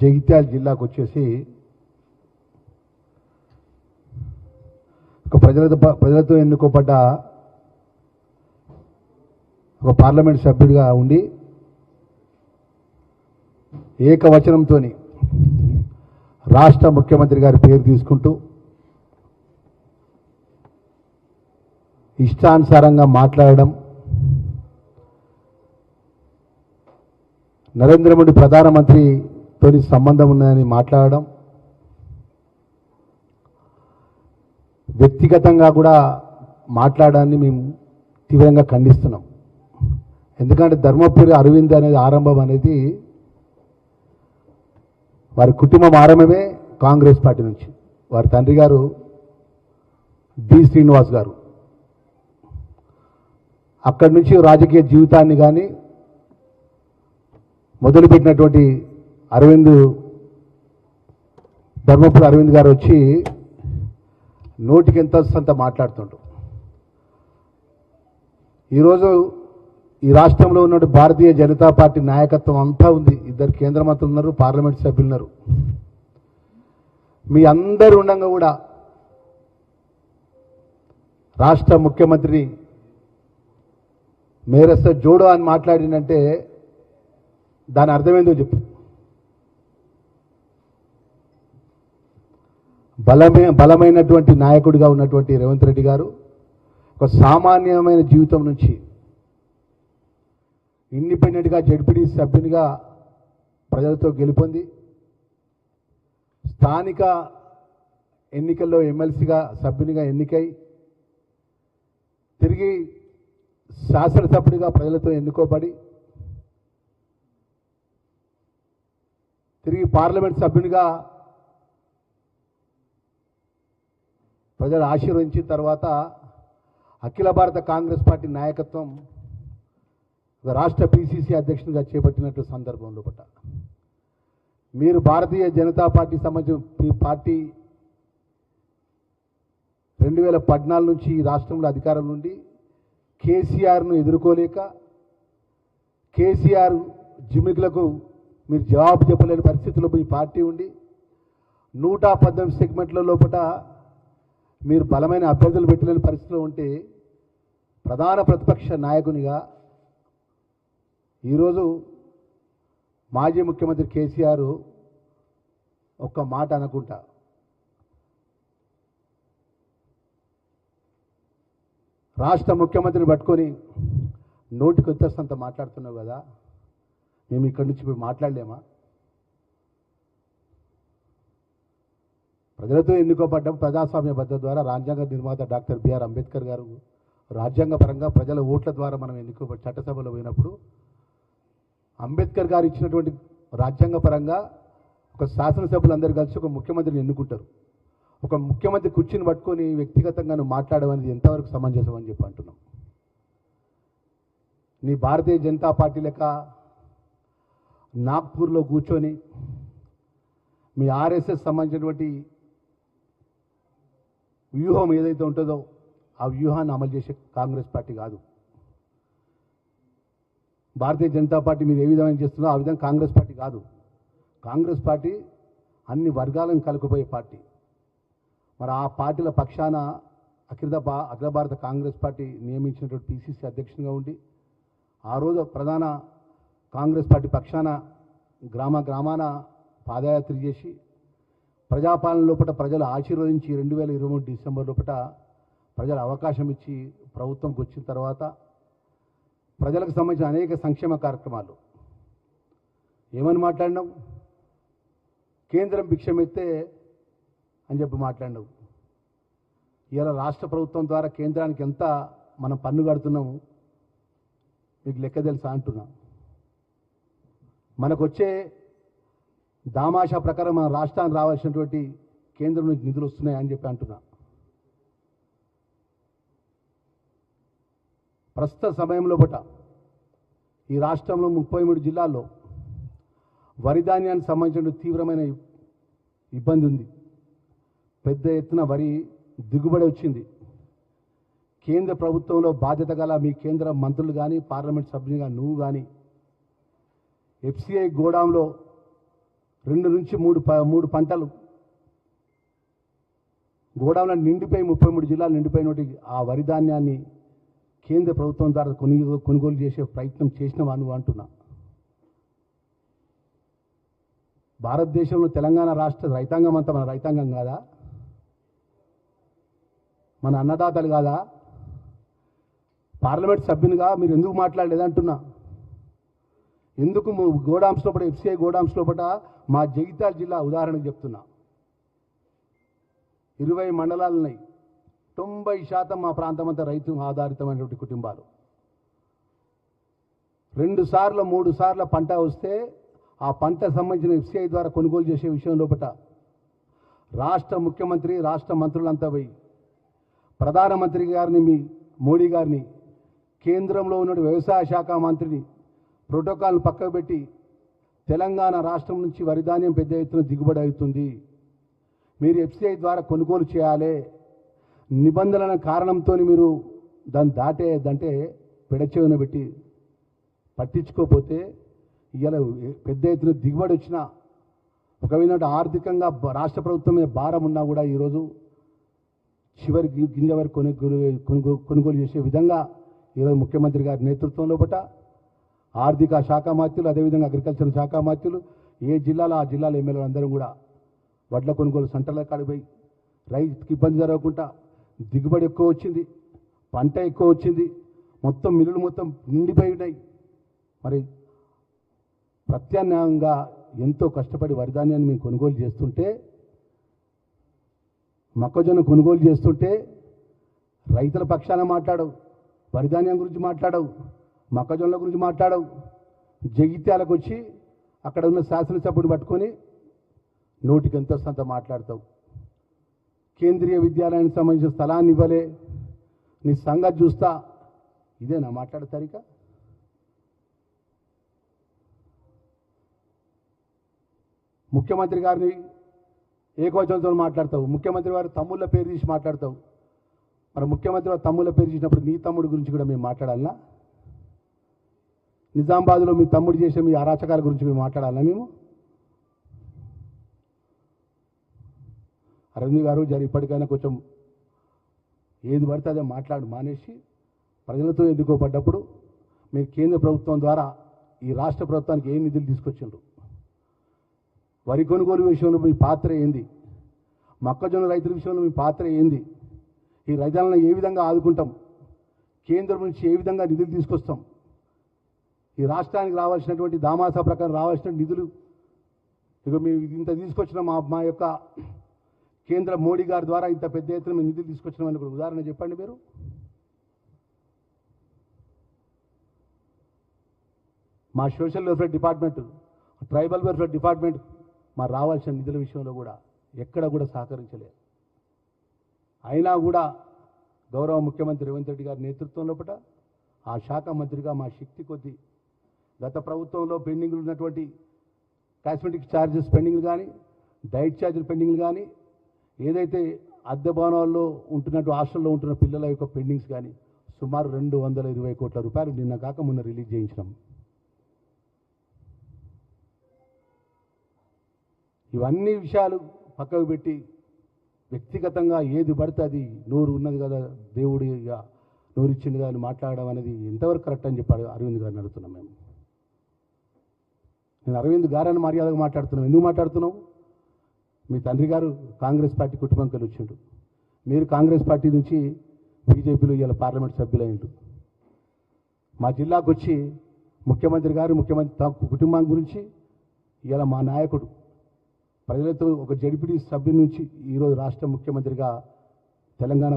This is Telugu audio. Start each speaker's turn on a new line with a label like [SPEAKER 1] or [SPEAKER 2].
[SPEAKER 1] జగిత్యాల జిల్లాకు వచ్చేసి ఒక ప్రజలతో ఎన్నుకోబడ్డ ఒక పార్లమెంట్ సభ్యుడిగా ఉండి ఏకవచనంతో రాష్ట్ర ముఖ్యమంత్రి గారి పేరు తీసుకుంటూ ఇష్టానుసారంగా మాట్లాడడం, నరేంద్ర మోడీ ప్రధానమంత్రితో సంబంధం ఉన్నదని మాట్లాడడం, వ్యక్తిగతంగా కూడా మాట్లాడడాన్ని మేము తీవ్రంగా ఖండిస్తున్నాం. ఎందుకంటే ధర్మపురి అరవింద్ అనేది ఆరంభం అనేది వారి కుటుంబం ఆరంభమే కాంగ్రెస్ పార్టీ నుంచి. వారి తండ్రి గారు డి శ్రీనివాస్ గారు. అక్కడి నుంచి రాజకీయ జీవితాన్ని కానీ మొదలుపెట్టినటువంటి ధర్మపురి అరవింద్ గారు వచ్చి నోటికి ఎంత వస్తుందంత మాట్లాడుతుంటారు. ఈరోజు ఈ రాష్ట్రంలో ఉన్న భారతీయ జనతా పార్టీ నాయకత్వం అంతా ఉంది. 2 కేంద్ర మంత్రులు ఉన్నారు, పార్లమెంట్ సభ్యులు ఉన్నారు. మీ అందరూ ఉండగా కూడా రాష్ట్ర ముఖ్యమంత్రిని మేరస్త జోడో అని మాట్లాడిందంటే దాని అర్థమేందో చెప్పు. బలమైనటువంటి నాయకుడిగా ఉన్నటువంటి రేవంత్ రెడ్డి గారు ఒక సామాన్యమైన జీవితం నుంచి ఇండిపెండెంట్గా జడ్పీటీ సభ్యునిగా ప్రజలతో గెలుపొంది స్థానిక ఎన్నికల్లో ఎమ్మెల్సీగా సభ్యునిగా ఎన్నికై తిరిగి శాసనసభ్యుడిగా ప్రజలతో ఎన్నుకోబడి తిరిగి పార్లమెంట్ సభ్యునిగా ప్రజలు ఆశీర్వదించిన తర్వాత అఖిల భారత కాంగ్రెస్ పార్టీ నాయకత్వం రాష్ట్ర పిసిసి అధ్యక్షునిగా చేపట్టినట్టు సందర్భంలో మీరు భారతీయ జనతా పార్టీ సంబంధించిన మీ పార్టీ 2014 నుంచి ఈ రాష్ట్రంలో అధికారం నుండి కేసీఆర్ను ఎదుర్కోలేక కేసీఆర్ జిమ్మికులకు మీరు జవాబు చెప్పలేని పరిస్థితుల్లో మీ పార్టీ ఉండి 118 సెగ్మెంట్ల లోపల మీరు బలమైన అభ్యర్థులు పెట్టలేని పరిస్థితిలో ఉంటే ప్రధాన ప్రతిపక్ష నాయకునిగా ఈరోజు మాజీ ముఖ్యమంత్రి కేసీఆర్ ఒక్క మాట అనుకుంటా రాష్ట్ర ముఖ్యమంత్రిని పట్టుకొని నోటికి వచ్చేస్తంత మాట్లాడుతున్నావు కదా, మేము ఇక్కడి నుంచి ఇప్పుడు మాట్లాడలేమా? ప్రజలతో ఎన్నుకోబడ్డం ప్రజాస్వామ్య పద్ధతి ద్వారా రాజ్యాంగ నిర్మాత డాక్టర్ బిఆర్ అంబేద్కర్ గారు రాజ్యాంగ పరంగా ప్రజల ఓట్ల ద్వారా మనం ఎన్నుకోబడి చట్టసభలో పోయినప్పుడు అంబేద్కర్ గారు ఇచ్చినటువంటి రాజ్యాంగ పరంగా ఒక శాసనసభ్యులందరూ కలిసి ఒక ముఖ్యమంత్రిని ఎన్నుకుంటారు. ఒక ముఖ్యమంత్రి కుర్చీని పట్టుకొని వ్యక్తిగతంగా నువ్వు మాట్లాడమనేది ఎంతవరకు సమంజసం అని చెప్పి అంటున్నాం. నీ భారతీయ జనతా పార్టీ లెక్క నాగ్పూర్లో కూర్చొని మీ ఆర్ఎస్ఎస్ సంబంధించినటువంటి వ్యూహం ఏదైతే ఉంటుందో ఆ వ్యూహాన్ని అమలు చేసే కాంగ్రెస్ పార్టీ కాదు. భారతీయ జనతా పార్టీ మీరు ఏ విధంగా చేస్తుందో ఆ విధంగా కాంగ్రెస్ పార్టీ కాదు. కాంగ్రెస్ పార్టీ అన్ని వర్గాలను కలుపుకుపోయే పార్టీ. మరి ఆ పార్టీల పక్షాన అఖిల భారత కాంగ్రెస్ పార్టీ నియమించినటువంటి పిసిసి అధ్యక్షునిగా ఉండి ఆ రోజు ప్రధాన కాంగ్రెస్ పార్టీ పక్షాన గ్రామాన పాదయాత్ర చేసి ప్రజాపాలన లోపల ప్రజలు ఆశీర్వదించి 2023 డిసెంబర్ లోపల ప్రజలు అవకాశం ఇచ్చి ప్రభుత్వంకి వచ్చిన తర్వాత ప్రజలకు సంబంధించిన అనేక సంక్షేమ కార్యక్రమాలు ఏమని మాట్లాడినావు? కేంద్రం భిక్షమెత్తే అని చెప్పి మాట్లాడినావు. ఇలా రాష్ట్ర ప్రభుత్వం ద్వారా కేంద్రానికి ఎంత మనం పన్ను కడుతున్నాము మీకు లెక్క తెలుసా అంటున్నా. మనకు వచ్చే దామాషా ప్రకారం మన రాష్ట్రానికి రావాల్సినటువంటి కేంద్రం నుంచి నిధులు వస్తున్నాయని చెప్పి అంటున్నా. ప్రస్తుత సమయంలో ఈ రాష్ట్రంలో 33 జిల్లాల్లో వరి ధాన్యానికి సంబంధించిన తీవ్రమైన ఇబ్బంది ఉంది. పెద్ద ఎత్తున వరి దిగుబడి వచ్చింది. కేంద్ర ప్రభుత్వంలో బాధ్యత గల మీ కేంద్ర మంత్రులు కానీ పార్లమెంట్ సభ్యులుగా నువ్వు కానీ ఎఫ్సిఐ గోడాంలో 2 నుంచి 3 పంటలు గోడౌన్లో నిండిపోయి 33 జిల్లాలు నిండిపోయినటువంటి ఆ వరి ధాన్యాన్ని కేంద్ర ప్రభుత్వం ద్వారా కొనుగోలు చేసే ప్రయత్నం చేసినవా నువ్వు అంటున్నా. భారతదేశంలో తెలంగాణ రాష్ట్ర రైతాంగం అంతా మన రైతాంగం కాదా? మన అన్నదాతలు కాదా? పార్లమెంట్ సభ్యునిగా మీరు ఎందుకు మాట్లాడలేదంటున్నా. ఎందుకు గోడామ్స్ లోపల ఎఫ్సిఐ గోడామ్స్ లోపల మా జగిత్యాల జిల్లా ఉదాహరణకు చెప్తున్నా, 20 మండలాలు ఉన్నాయి. 90% మా ప్రాంతం అంతా రైతు ఆధారితమైనటువంటి కుటుంబాలు. 2 సార్లు 3 సార్లు పంట వస్తే ఆ పంట సంబంధించిన ఎఫ్సిఐ ద్వారా కొనుగోలు చేసే విషయం లోపల రాష్ట్ర ముఖ్యమంత్రి రాష్ట్ర మంత్రులంతా పోయి ప్రధానమంత్రి గారిని మోడీ గారిని కేంద్రంలో ఉన్న వ్యవసాయ శాఖ మంత్రిని ప్రోటోకాల్ను పక్కకు పెట్టి తెలంగాణ రాష్ట్రం నుంచి వరి ధాన్యం పెద్ద ఎత్తున దిగుబడి అవుతుంది, మీరు ఎఫ్సిఐ ద్వారా కొనుగోలు చేయాలి, నిబంధనల కారణంతో మీరు దాన్ని దాటేదంటే పెడచెవిన పెట్టి పట్టించుకోకపోతే ఇవాళ పెద్ద ఎత్తున దిగుబడి వచ్చినా ఒక విధంగా ఆర్థికంగా రాష్ట్ర ప్రభుత్వం మీద భారం ఉన్నా కూడా ఈరోజు చివరి గింజ వరకు కొనుగోలు చేసే విధంగా ఈరోజు ముఖ్యమంత్రి గారి నేతృత్వంలో పట్ల ఆర్థిక శాఖ మంత్రులు అదేవిధంగా అగ్రికల్చర్ శాఖ మంత్రులు ఏ జిల్లాలో ఆ జిల్లాలో ఎమ్మెల్యేలు అందరూ కూడా వడ్ల కొనుగోలు సెంటర్ల కాడిపోయి రైతుకి ఇబ్బంది జరగకుండా దిగుబడి ఎక్కువ వచ్చింది, పంట ఎక్కువ వచ్చింది, మొత్తం మిల్లులు మొత్తం నిండిపోయి ఉన్నాయి. మరి ప్రత్యామ్నాయంగా ఎంతో కష్టపడి వరిధాన్యాన్ని మేము కొనుగోలు చేస్తుంటే, మొక్కజొన్న కొనుగోలు చేస్తుంటే రైతుల పక్షాన మాట్లాడవు, వరిధాన్యం గురించి మాట్లాడవు, మొక్కజొన్నల గురించి మాట్లాడవు. జగిత్యాలకు వచ్చి అక్కడ ఉన్న శాసనసభ్యుని పట్టుకొని నోటికి ఎంత వస్తుందంత మాట్లాడతావు. కేంద్రీయ విద్యాలయానికి సంబంధించిన స్థలాన్ని ఇవ్వలే, నీ సంగతి చూస్తా, ఇదేనా మాట్లాడతారిక? ముఖ్యమంత్రి గారిని ఏకవచనంతో మాట్లాడతావు, ముఖ్యమంత్రి వారి తమ్ముళ్ళ పేరు తీసి మాట్లాడతావు. మరి ముఖ్యమంత్రి వారి తమ్ముళ్ళ పేరు తీసినప్పుడు నీ తమ్ముడి గురించి కూడా మేము మాట్లాడాలనా? నిజామాబాద్లో మీ తమ్ముడు చేసే మీ అరాచకాల గురించి మేము మాట్లాడాలనా? మేము అరవింద్ గారు ఇప్పటికైనా కొంచెం ఏది పడితే అదే మానేసి ప్రజలతో ఎన్నుకోబడ్డప్పుడు మీరు కేంద్ర ప్రభుత్వం ద్వారా ఈ రాష్ట్ర ప్రభుత్వానికి ఏ నిధులు తీసుకొచ్చిండ్రు, వరి కొనుగోలు విషయంలో మీ పాత్ర ఏంది, మొక్కజొన్న రైతుల విషయంలో మీ పాత్ర ఏంది, ఈ రైతులను ఏ విధంగా ఆదుకుంటాం, కేంద్రం నుంచి ఏ విధంగా నిధులు తీసుకొస్తాం, ఈ రాష్ట్రానికి రావాల్సినటువంటి దామాసా ప్రకారం రావాల్సిన నిధులు ఇక మేము ఇంత తీసుకొచ్చిన మా యొక్క కేంద్ర మోడీ గారి ద్వారా ఇంత పెద్ద ఎత్తున మేము నిధులు తీసుకొచ్చినామని కూడా ఉదాహరణ చెప్పండి. మీరు మా social welfare department, tribal welfare department మా రావాల్సిన నిధుల విషయంలో కూడా ఎక్కడ కూడా సహకరించలేదు. అయినా కూడా గౌరవ ముఖ్యమంత్రి రేవంత్ రెడ్డి గారి నేతృత్వంలో పట ఆ శాఖ మంత్రిగా మా శక్తి కొద్దీ గత ప్రభుత్వంలో పెండింగ్లు ఉన్నటువంటి కాస్మెటిక్ ఛార్జెస్ పెండింగ్లు కానీ, డైట్ ఛార్జీలు పెండింగ్లు కానీ, ఏదైతే అద్దె భవనాల్లో ఉంటున్నట్టు హాస్టల్లో ఉంటున్న పిల్లల యొక్క పెండింగ్స్ కానీ సుమారు 220 కోట్ల రూపాయలు నిన్న కాక మొన్న రిలీజ్ చేయించినాం. ఇవన్నీ విషయాలు పక్కకు పెట్టి వ్యక్తిగతంగా ఏది పడితే అది నోరు ఉన్నది కదా దేవుడిగా నోరు ఇచ్చింది కదా అని మాట్లాడడం అనేది ఎంతవరకు కరెక్ట్ అని చెప్పాడు అరవింద్ గారిని అడుగుతున్నాం. నేను అరవింద్ గారని మర్యాదగా మాట్లాడుతున్నాం. ఎందుకు మాట్లాడుతున్నావు? మీ తండ్రి గారు కాంగ్రెస్ పార్టీ కుటుంబంకి వచ్చిండు, మీరు కాంగ్రెస్ పార్టీ నుంచి బీజేపీలో ఇవాళ పార్లమెంట్ సభ్యులైండు. మా జిల్లాకు వచ్చి ముఖ్యమంత్రి కుటుంబం గురించి ఇవాళ మా నాయకుడు ప్రజలతో ఒక జడ్పీటీ సభ్యుల నుంచి ఈరోజు రాష్ట్ర ముఖ్యమంత్రిగా తెలంగాణ